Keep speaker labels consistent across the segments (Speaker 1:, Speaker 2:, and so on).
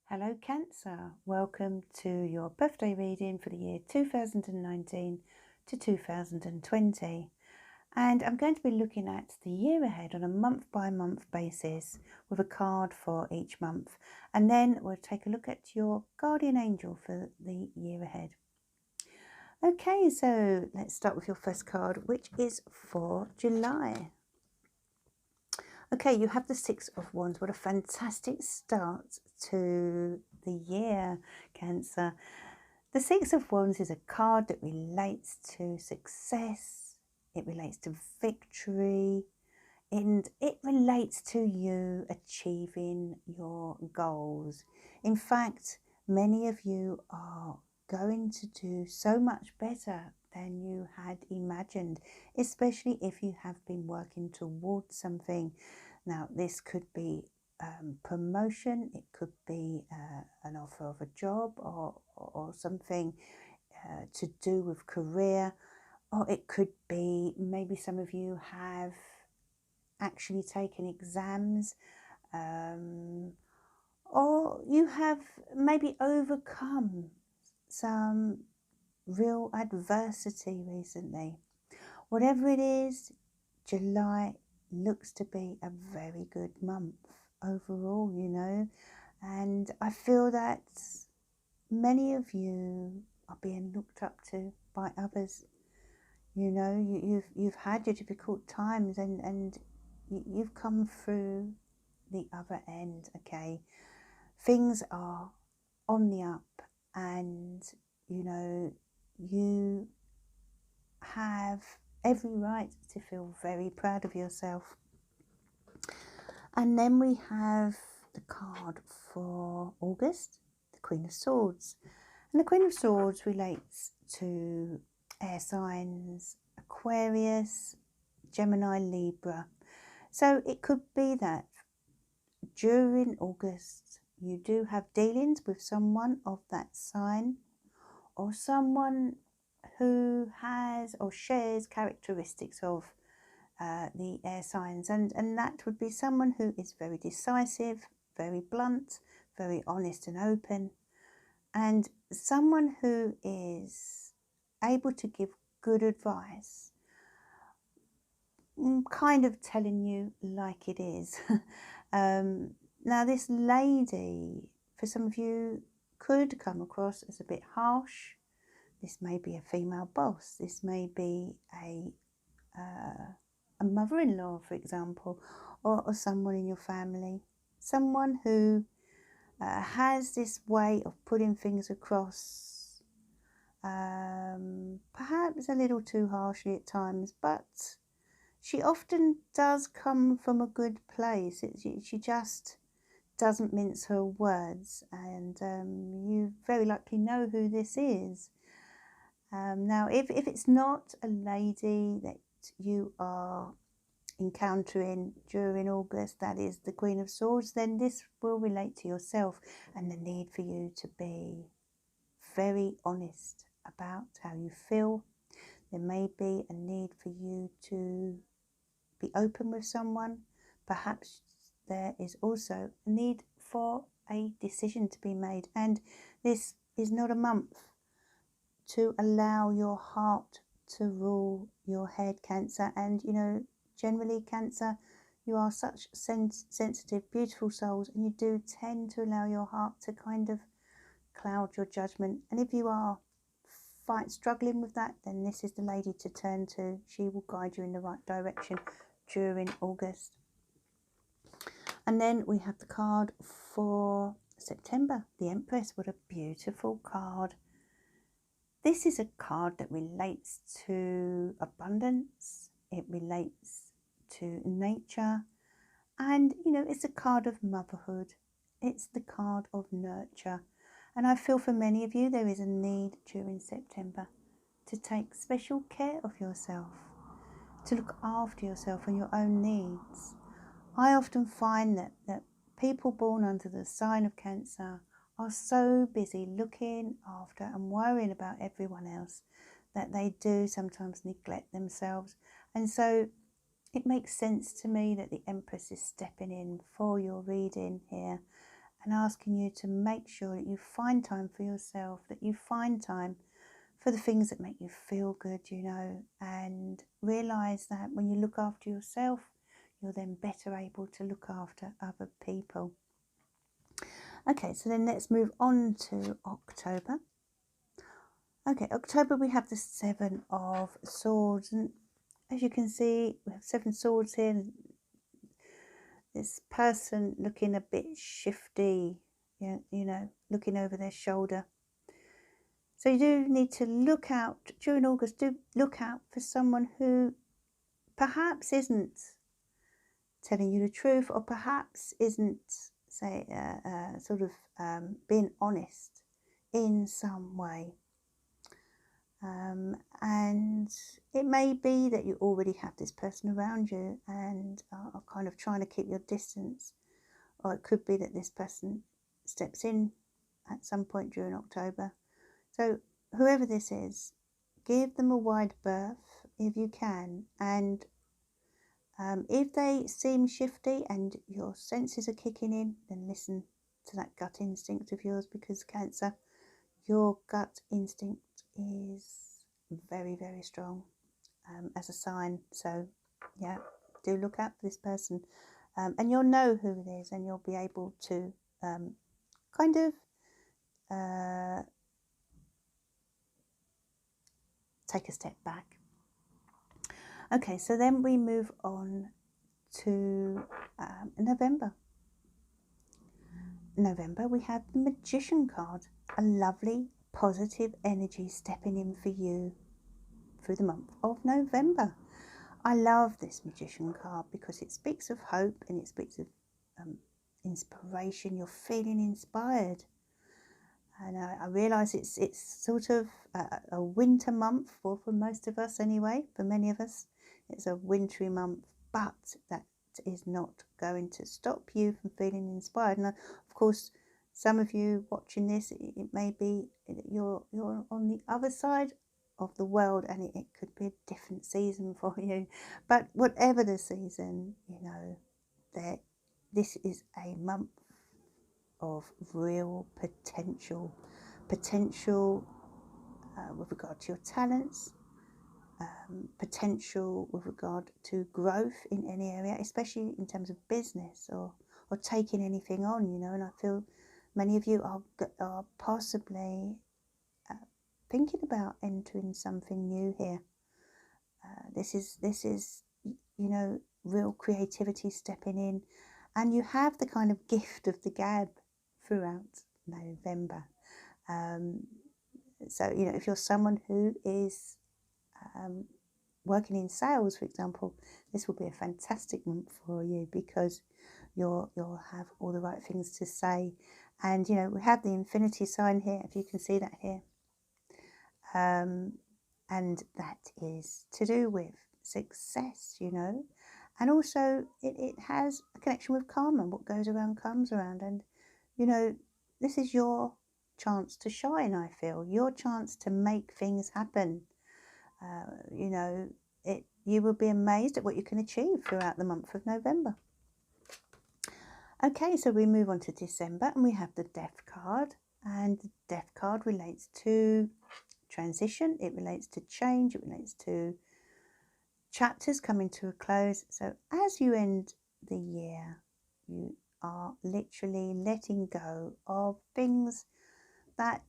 Speaker 1: Hello Cancer, welcome to your birthday reading for the year 2019 to 2020, and I'm going to be looking at the year ahead on a month by month basis with a card for each month, and then we'll take a look at your guardian angel for the year ahead. Okay, so let's start with your first card, which is for July. Okay, you have the Six of Wands. What a fantastic start to the year, Cancer. The Six of Wands is a card that relates to success, it relates to victory, and it relates to you achieving your goals. In fact, many of you are going to do so much better than you had imagined, especially if you have been working towards something. Now, this could be promotion, it could be an offer of a job or something to do with career, or it could be maybe some of you have actually taken exams, or you have maybe overcome some real adversity recently. Whatever it is, July looks to be a very good month overall, and I feel that many of you are being looked up to by others. You've had your difficult times and you've come through the other end. Okay, things are on the up, and you have every right to feel very proud of yourself. And then we have the card for August, the Queen of Swords. And the Queen of Swords relates to air signs, Aquarius, Gemini, Libra. So it could be that during August you do have dealings with someone of that sign, or someone who has or shares characteristics of the air signs, and that would be someone who is very decisive, very blunt, very honest and open, and someone who is able to give good advice, kind of telling you like it is. Now this lady, for some of you, could come across as a bit harsh. This may be a female boss, this may be a mother-in-law, for example, or someone in your family, someone who has this way of putting things across, perhaps a little too harshly at times, but she often does come from a good place. She just doesn't mince her words, and you very likely know who this is. Now, if it's not a lady that you are encountering during August, that is the Queen of Swords, then this will relate to yourself and the need for you to be very honest about how you feel. There may be a need for you to be open with someone. Perhaps there is also a need for a decision to be made, and this is not a month to allow your heart to rule your head, Cancer. And generally, Cancer, you are such sensitive, beautiful souls, and you do tend to allow your heart to kind of cloud your judgment. And if you are struggling with that, then this is the lady to turn to. She will guide you in the right direction during August. And then we have the card for September, the Empress. What a beautiful card. This is a card that relates to abundance, it relates to nature, and it's a card of motherhood, it's the card of nurture. And I feel for many of you there is a need during September to take special care of yourself, to look after yourself and your own needs. I often find that people born under the sign of Cancer are so busy looking after and worrying about everyone else that they do sometimes neglect themselves. And so it makes sense to me that the Empress is stepping in for your reading here, and asking you to make sure that you find time for yourself, that you find time for the things that make you feel good, you know, and realize that when you look after yourself, you're then better able to look after other people. Okay, so then let's move on to October. Okay, October we have the Seven of Swords, and as you can see, we have 7 swords here. This person looking a bit shifty, you know, looking over their shoulder. So you do need to look out during August, do look out for someone who perhaps isn't telling you the truth, or perhaps isn't, say, being honest in some way. And it may be that you already have this person around you and are kind of trying to keep your distance, or it could be that this person steps in at some point during October. So whoever this is, give them a wide berth if you can, and if they seem shifty and your senses are kicking in, then listen to that gut instinct of yours, because Cancer, your gut instinct is very, very strong as a sign. So yeah, do look out for this person, and you'll know who it is, and you'll be able to kind of take a step back. Okay, so then we move on to November. November, we have the Magician card, a lovely positive energy stepping in for you through the month of November. I love this Magician card because it speaks of hope and it speaks of inspiration. You're feeling inspired, and I realise it's sort of a winter month for most of us anyway. For many of us, it's a wintry month, but that is not going to stop you from feeling inspired. And of course, some of you watching this, it may be you're on the other side of the world, and it could be a different season for you. But whatever the season, you know, this is a month of real potential with regard to your talents, potential with regard to growth in any area, especially in terms of business or taking anything on, you know. And I feel many of you are possibly thinking about entering something new here. This is you know, real creativity stepping in, and you have the kind of gift of the gab throughout November. So, you know, if you're someone who is working in sales, for example, this will be a fantastic month for you, because you'll have all the right things to say. And, you know, we have the infinity sign here, if you can see that here. And that is to do with success, you know. And also it has a connection with karma. What goes around comes around. And, you know, this is your chance to shine, I feel. Your chance to make things happen. You know, you will be amazed at what you can achieve throughout the month of November. Okay, so we move on to December, and we have the Death card. And the Death card relates to transition, it relates to change, it relates to chapters coming to a close. So as you end the year, you are literally letting go of things that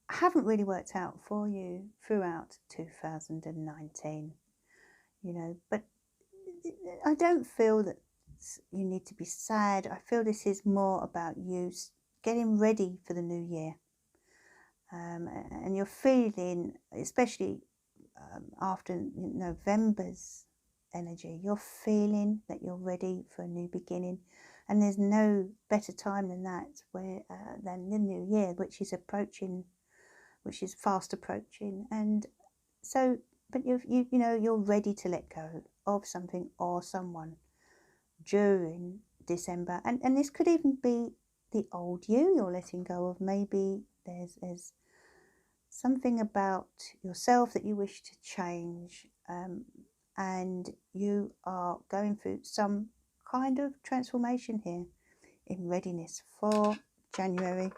Speaker 1: haven't really worked out for you throughout 2019, you know. But I don't feel that you need to be sad. I feel this is more about you getting ready for the new year. And you're feeling, especially after November's energy, you're feeling that you're ready for a new beginning. And there's no better time than that, than the new year, which is fast approaching. And so, but you know, you're ready to let go of something or someone during December. And this could even be the old you you're letting go of. Maybe there's something about yourself that you wish to change, and you are going through some kind of transformation here. in readiness for January.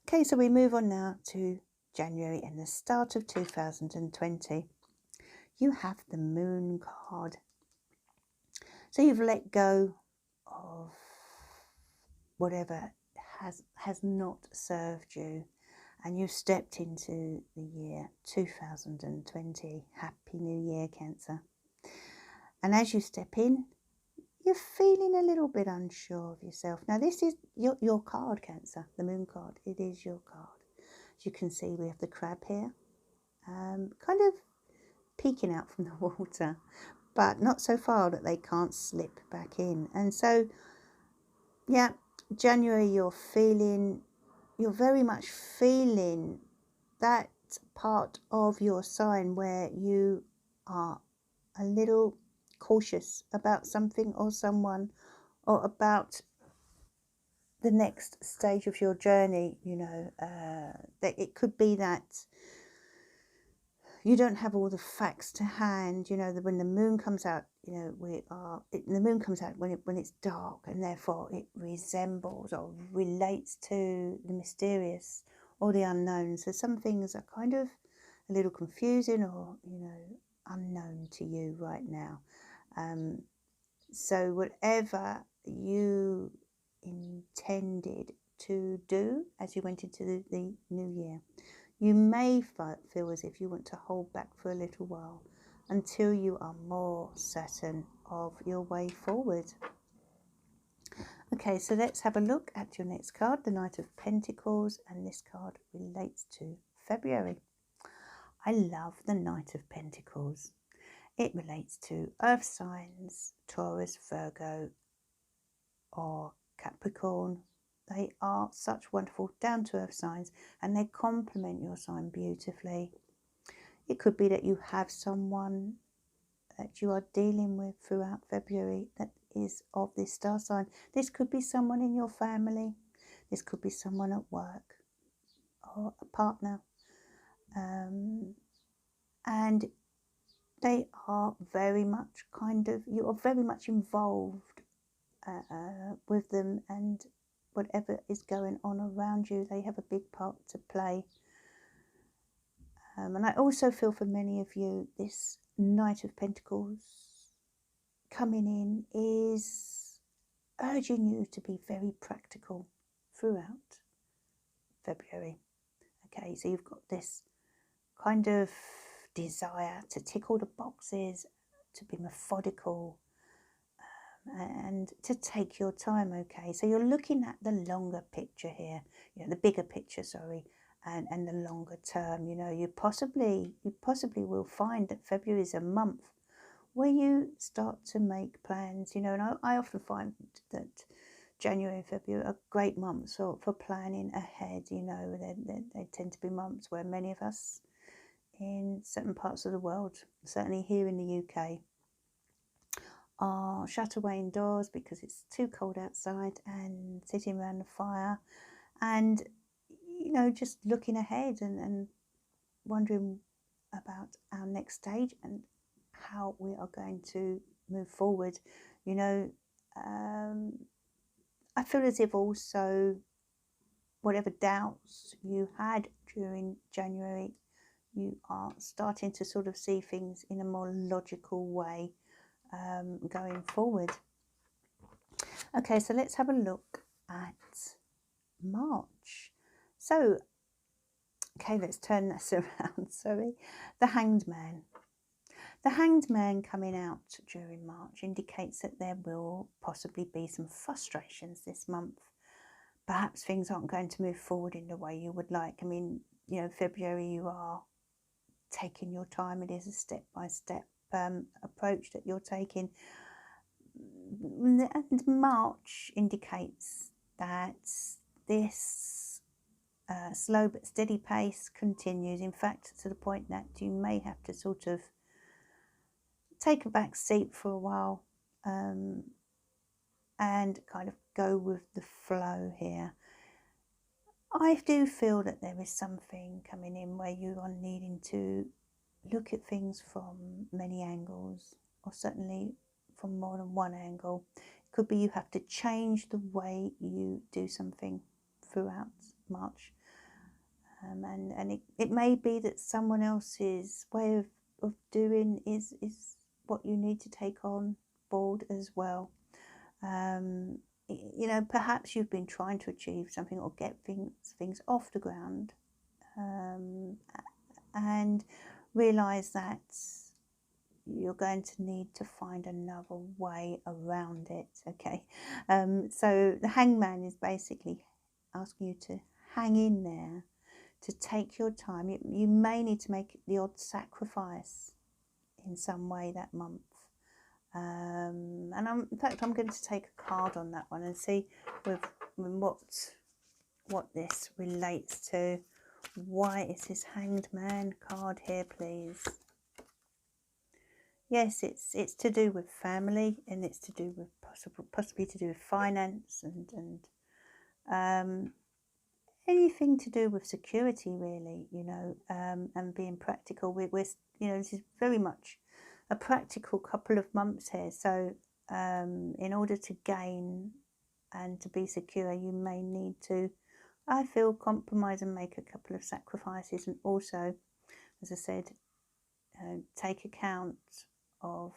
Speaker 1: Okay, so we move on now to January and the start of 2020. You have the Moon card. So you've let go of whatever has not served you, and you've stepped into the year 2020. Happy New Year, Cancer. And as you step in, you're feeling a little bit unsure of yourself. Now, this is your card, Cancer, the Moon card. It is your card. As you can see, we have the crab here, kind of peeking out from the water, but not so far that they can't slip back in. And so, yeah, January, you're very much feeling that part of your sign where you are a little cautious about something or someone, or about the next stage of your journey. That it could be that you don't have all the facts to hand. That when the moon comes out, the moon comes out when it's dark, and therefore it resembles or relates to the mysterious or the unknown. So some things are kind of a little confusing, or unknown to you right now. So whatever you intended to do as you went into the new year, you may feel as if you want to hold back for a little while until you are more certain of your way forward. Okay, so let's have a look at your next card, the Knight of Pentacles, and this card relates to February. I love the Knight of Pentacles. It relates to earth signs, Taurus, Virgo, or Capricorn. They are such wonderful down-to-earth signs, and they complement your sign beautifully. It could be that you have someone that you are dealing with throughout February that is of this star sign. This could be someone in your family. This could be someone at work or a partner. And they are very much you are very much involved with them, and whatever is going on around you, they have a big part to play. And I also feel for many of you, this Knight of Pentacles coming in is urging you to be very practical throughout February. Okay, so you've got this kind of desire to tick all the boxes, to be methodical, and to take your time. Okay, so you're looking at the longer picture here, the bigger picture, sorry, and the longer term. You possibly will find that February is a month where you start to make plans, and I often find that January and February are great months for planning ahead. They tend to be months where many of us in certain parts of the world, certainly here in the UK, are shut away indoors because it's too cold outside, and sitting around the fire and just looking ahead and wondering about our next stage and how we are going to move forward. I feel as if also whatever doubts you had during January, you are starting to sort of see things in a more logical way going forward. Okay, so let's have a look at March. So, okay, let's turn this around, sorry. The Hanged Man. The Hanged Man coming out during March indicates that there will possibly be some frustrations this month. Perhaps things aren't going to move forward in the way you would like. I mean, February, you are taking your time. It is a step-by-step approach that you're taking. And March indicates that this slow but steady pace continues. In fact, to the point that you may have to sort of take a back seat for a while and kind of go with the flow here. I do feel that there is something coming in where you are needing to look at things from many angles, or certainly from more than one angle. Could be you have to change the way you do something throughout March. And it may be that someone else's way of doing is what you need to take on board as well. You know, perhaps you've been trying to achieve something or get things off the ground, and realise that you're going to need to find another way around it. Okay, so the hangman is basically asking you to hang in there, to take your time. You may need to make the odd sacrifice in some way that month. And in fact, I'm going to take a card on that one and see with what this relates to. Why is this Hanged Man card here, please? Yes, it's to do with family, and it's to do with possibly to do with finance and anything to do with security, really, you know, and being practical. We're you know, this is very much a practical couple of months here. So in order to gain and to be secure, you may need to, I feel, compromise and make a couple of sacrifices, and also, as I said, take account of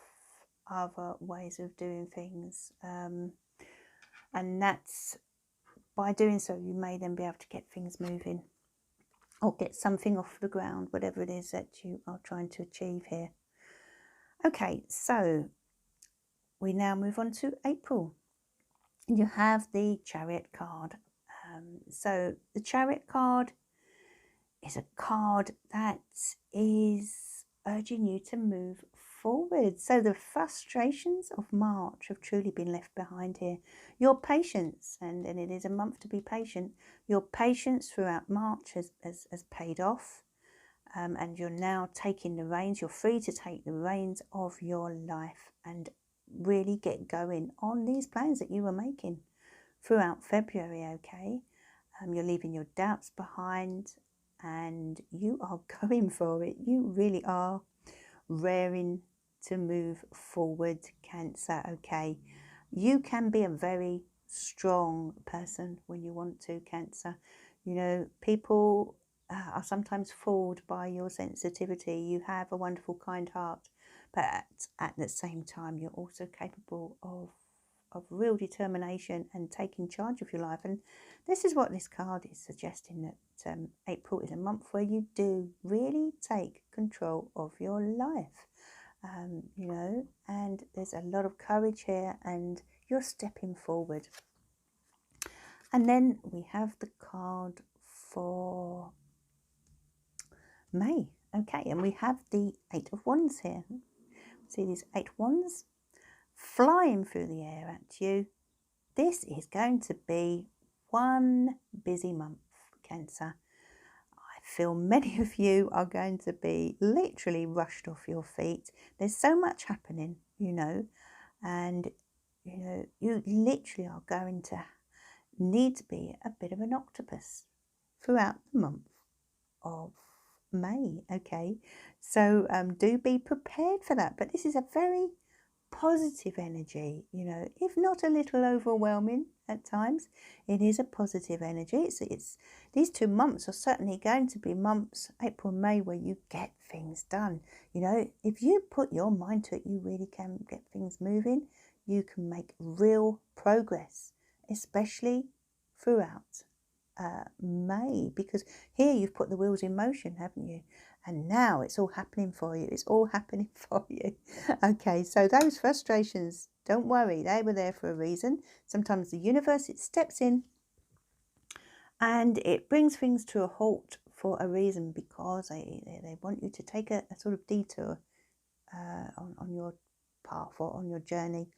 Speaker 1: other ways of doing things, and that's, by doing so, you may then be able to get things moving or get something off the ground, whatever it is that you are trying to achieve here. Okay, so we now move on to April. You have the Chariot card. So the Chariot card is a card that is urging you to move forward. So the frustrations of March have truly been left behind here. Your patience, and it is a month to be patient, your patience throughout March has paid off, and you're now taking the reins. You're free to take the reins of your life and really get going on these plans that you were making throughout February, okay? You're leaving your doubts behind and you are going for it. You really are raring to move forward, Cancer, okay? You can be a very strong person when you want to, Cancer. You know, people are sometimes fooled by your sensitivity. You have a wonderful, kind heart, but at the same time, you're also capable of real determination and taking charge of your life. And this is what this card is suggesting, that April is a month where you do really take control of your life, you know, and there's a lot of courage here and you're stepping forward. And then we have the card for May. Okay, and we have the 8 of Wands here. See these 8 wands flying through the air at you. This is going to be one busy month, Cancer. I feel many of you are going to be literally rushed off your feet. There's so much happening, you know, and, you know, you literally are going to need to be a bit of an octopus throughout the month of May, okay? So do be prepared for that. But this is a very positive energy, you know, if not a little overwhelming at times. It is a positive energy. It's these 2 months are certainly going to be months, April and May, where you get things done. You know, if you put your mind to it, you really can get things moving. You can make real progress, especially throughout May, because here you've put the wheels in motion, haven't you? And now it's all happening for you. It's all happening for you. Okay, so those frustrations, don't worry, they were there for a reason. Sometimes the universe, it steps in and it brings things to a halt for a reason, because they want you to take a sort of detour on your path or on your journey.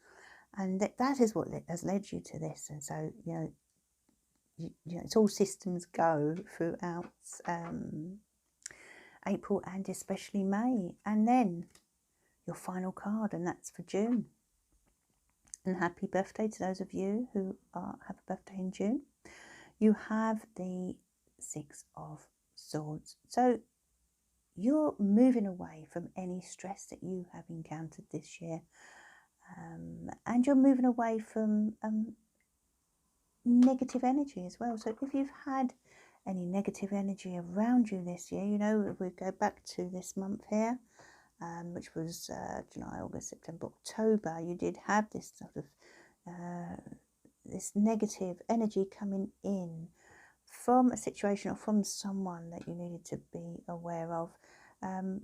Speaker 1: And that is what has led you to this. And so, you know, it's all systems go throughout April and especially May. And then your final card, and that's for June. And happy birthday to those of you who have a birthday in June. You have the 6 of Swords. So you're moving away from any stress that you have encountered this year. And you're moving away from negative energy as well. So if you've had any negative energy around you this year, you know, if we go back to this month here, which was July, August, September, October, you did have this sort of this negative energy coming in from a situation or from someone that you needed to be aware of.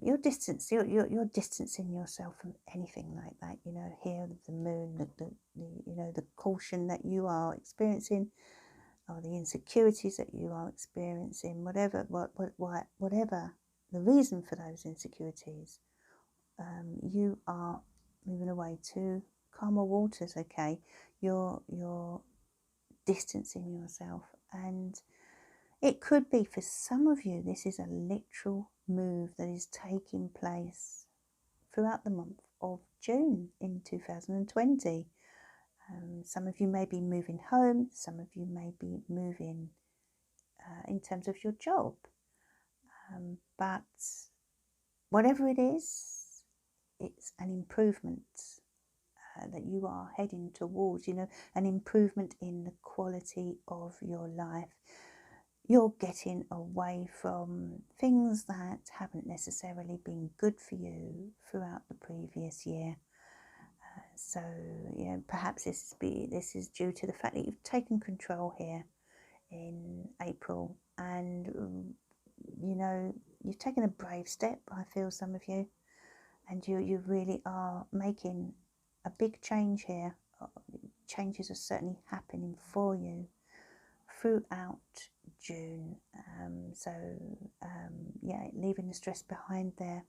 Speaker 1: You're distancing yourself from anything like that. You know, here the moon, the you know, the caution that you are experiencing, or the insecurities that you are experiencing, whatever the reason for those insecurities, you are moving away to calmer waters. Okay, you're distancing yourself, and it could be for some of you, this is a literal move that is taking place throughout the month of June in 2020. Some of you may be moving home, some of you may be moving in terms of your job. But whatever it is, it's an improvement that you are heading towards, you know, an improvement in the quality of your life. You're getting away from things that haven't necessarily been good for you throughout the previous year. So, you know, perhaps this is due to the fact that you've taken control here in April, and you know, you've taken a brave step, I feel, some of you, and you really are making a big change here. Changes are certainly happening for you throughout June. Yeah, leaving the stress behind there.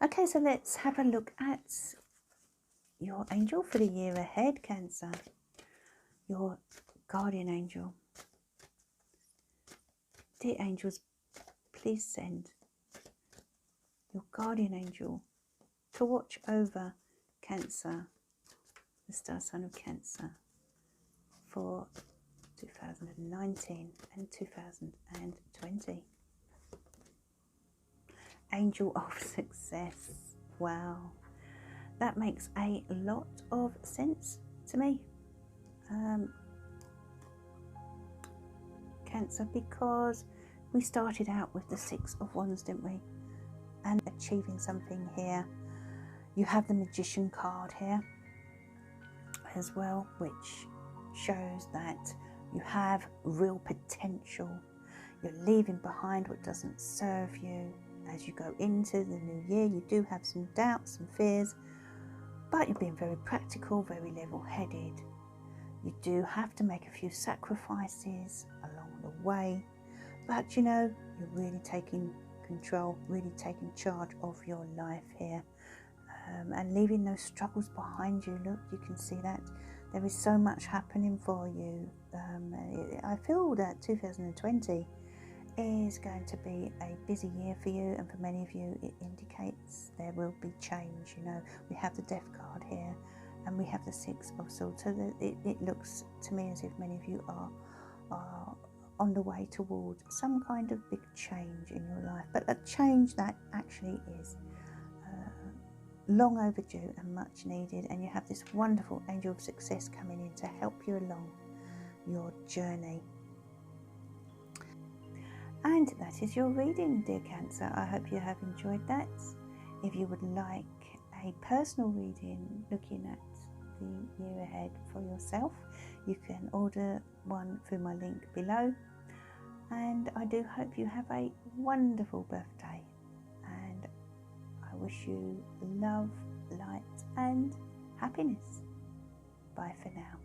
Speaker 1: Okay, so let's have a look at your angel for the year ahead, Cancer. Your guardian angel. Dear angels, please send your guardian angel to watch over Cancer, the star sign of Cancer, for 2019 and 2020. Angel of success. Wow, that makes a lot of sense to me, Cancer, because we started out with the Six of Wands, didn't we? And achieving something here. You have the Magician card here as well, which shows that you have real potential. You're leaving behind what doesn't serve you. As you go into the new year, you do have some doubts and fears, but you're being very practical, very level-headed. You do have to make a few sacrifices along the way, but you know, you're really taking control, really taking charge of your life here, and leaving those struggles behind you. Look, you can see that there is so much happening for you. I feel that 2020 is going to be a busy year for you, and for many of you it indicates there will be change. You know, we have the Death card here and we have the Six of Swords, so that it looks to me as if many of you are on the way towards some kind of big change in your life, but a change that actually is long overdue and much needed. And you have this wonderful angel of success coming in to help you along your journey. And that is your reading, dear Cancer. I hope you have enjoyed that. If you would like a personal reading looking at the year ahead for yourself, you can order one through my link below. And I do hope you have a wonderful birthday, and I wish you love, light and happiness. Bye for now.